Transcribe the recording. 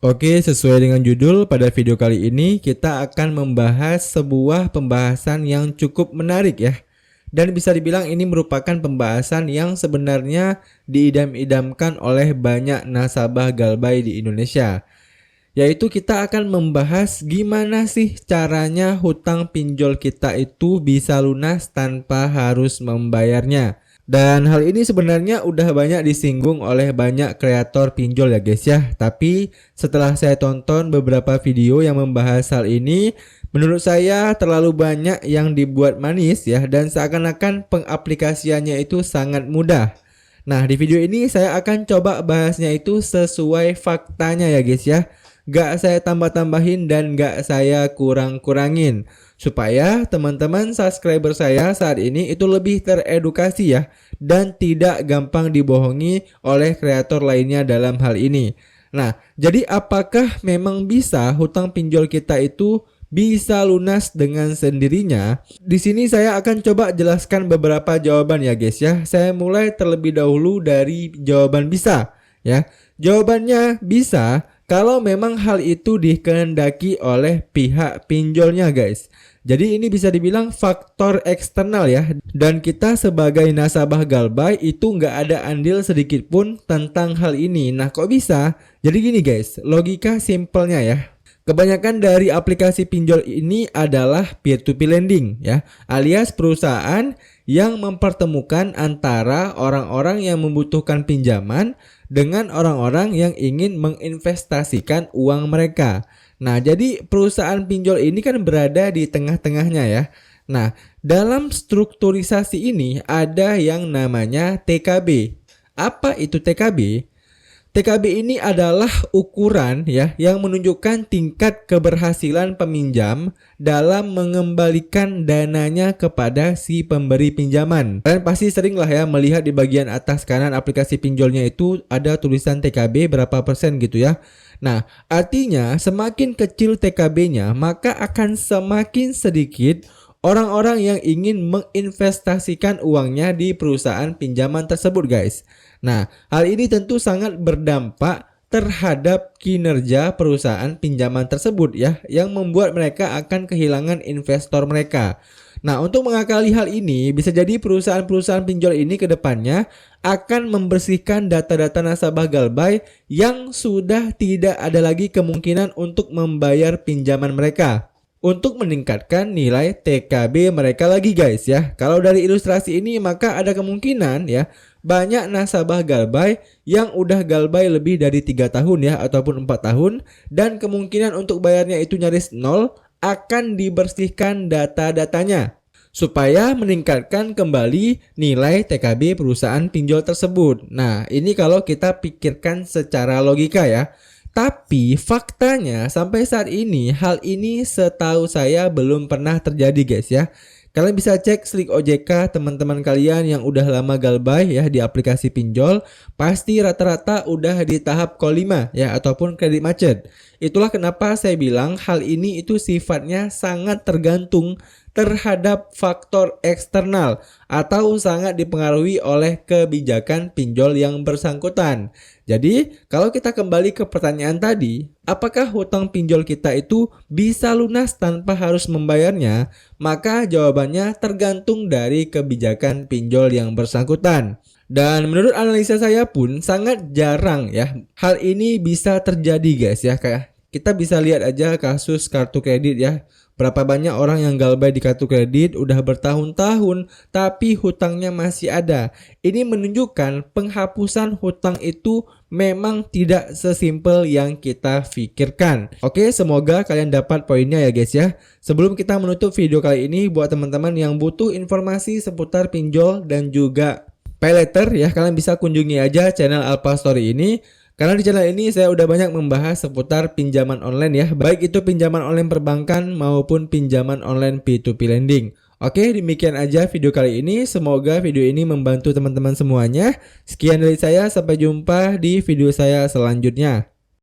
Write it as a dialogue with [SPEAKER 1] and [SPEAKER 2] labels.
[SPEAKER 1] Oke, sesuai dengan judul, pada video kali ini kita akan membahas sebuah pembahasan yang cukup menarik ya. Dan bisa dibilang ini merupakan pembahasan yang sebenarnya diidam-idamkan oleh banyak nasabah Galbay di Indonesia. Yaitu kita akan membahas gimana sih caranya hutang pinjol kita itu bisa lunas tanpa harus membayarnya. Dan hal ini sebenarnya udah banyak disinggung oleh banyak kreator pinjol ya guys ya. Tapi setelah saya tonton beberapa video yang membahas hal ini, menurut saya terlalu banyak yang dibuat manis ya, dan seakan-akan pengaplikasiannya itu sangat mudah. Nah, di video ini saya akan coba bahasnya itu sesuai faktanya ya guys ya. Gak saya tambah-tambahin dan gak saya kurang-kurangin, supaya teman-teman subscriber saya saat ini itu lebih teredukasi ya, dan tidak gampang dibohongi oleh kreator lainnya dalam hal ini. Nah, jadi apakah memang bisa hutang pinjol kita itu bisa lunas dengan sendirinya? Di sini saya akan coba jelaskan beberapa jawaban ya guys ya. Saya mulai terlebih dahulu dari jawaban bisa ya. Jawabannya bisa kalau memang hal itu dikehendaki oleh pihak pinjolnya guys. Jadi ini bisa dibilang faktor eksternal ya. Dan kita sebagai nasabah Galbay itu nggak ada andil sedikit pun tentang hal ini. Nah, kok bisa? Jadi gini guys, logika simpelnya ya. Kebanyakan dari aplikasi pinjol ini adalah peer-to-peer lending ya, alias perusahaan yang mempertemukan antara orang-orang yang membutuhkan pinjaman dengan orang-orang yang ingin menginvestasikan uang mereka. Nah, jadi perusahaan pinjol ini kan berada di tengah-tengahnya ya. Nah, dalam strukturisasi ini ada yang namanya TKB. Apa itu TKB? TKB ini adalah ukuran ya yang menunjukkan tingkat keberhasilan peminjam dalam mengembalikan dananya kepada si pemberi pinjaman. Kalian pasti sering lah ya melihat di bagian atas kanan aplikasi pinjolnya itu ada tulisan TKB berapa persen gitu ya. Nah, artinya semakin kecil TKB-nya maka akan semakin sedikit orang-orang yang ingin menginvestasikan uangnya di perusahaan pinjaman tersebut guys. Nah, hal ini tentu sangat berdampak terhadap kinerja perusahaan pinjaman tersebut ya, yang membuat mereka akan kehilangan investor mereka. Nah, untuk mengakali hal ini, bisa jadi perusahaan-perusahaan pinjol ini ke depannya akan membersihkan data-data nasabah Galbay yang sudah tidak ada lagi kemungkinan untuk membayar pinjaman mereka, untuk meningkatkan nilai TKB mereka lagi guys ya. Kalau dari ilustrasi ini maka ada kemungkinan ya banyak nasabah Galbay yang udah Galbay lebih dari 3 tahun ya, ataupun 4 tahun, dan kemungkinan untuk bayarnya itu nyaris nol, akan dibersihkan data-datanya supaya meningkatkan kembali nilai TKB perusahaan pinjol tersebut. Nah, ini kalau kita pikirkan secara logika ya. Tapi faktanya sampai saat ini hal ini setahu saya belum pernah terjadi guys ya. Kalian bisa cek Slik OJK teman-teman kalian yang udah lama Galbay ya di aplikasi pinjol, pasti rata-rata udah di tahap call 5 ya, ataupun kredit macet. Itulah kenapa saya bilang hal ini itu sifatnya sangat tergantung terhadap faktor eksternal atau sangat dipengaruhi oleh kebijakan pinjol yang bersangkutan. Jadi, kalau kita kembali ke pertanyaan tadi, apakah hutang pinjol kita itu bisa lunas tanpa harus membayarnya? Maka jawabannya tergantung dari kebijakan pinjol yang bersangkutan. Dan menurut analisa saya pun sangat jarang ya hal ini bisa terjadi guys ya. Kayak kita bisa lihat aja kasus kartu kredit ya. Berapa banyak orang yang Galbay di kartu kredit udah bertahun-tahun tapi hutangnya masih ada. Ini menunjukkan penghapusan hutang itu memang tidak sesimpel yang kita pikirkan. Oke, semoga kalian dapat poinnya ya guys ya. Sebelum kita menutup video kali ini, buat teman-teman yang butuh informasi seputar pinjol dan juga pay later ya, kalian bisa kunjungi aja channel Alpha Story ini. Karena di channel ini saya udah banyak membahas seputar pinjaman online ya, baik itu pinjaman online perbankan maupun pinjaman online P2P lending. Oke, demikian aja video kali ini. Semoga video ini membantu teman-teman semuanya. Sekian dari saya, sampai jumpa di video saya selanjutnya.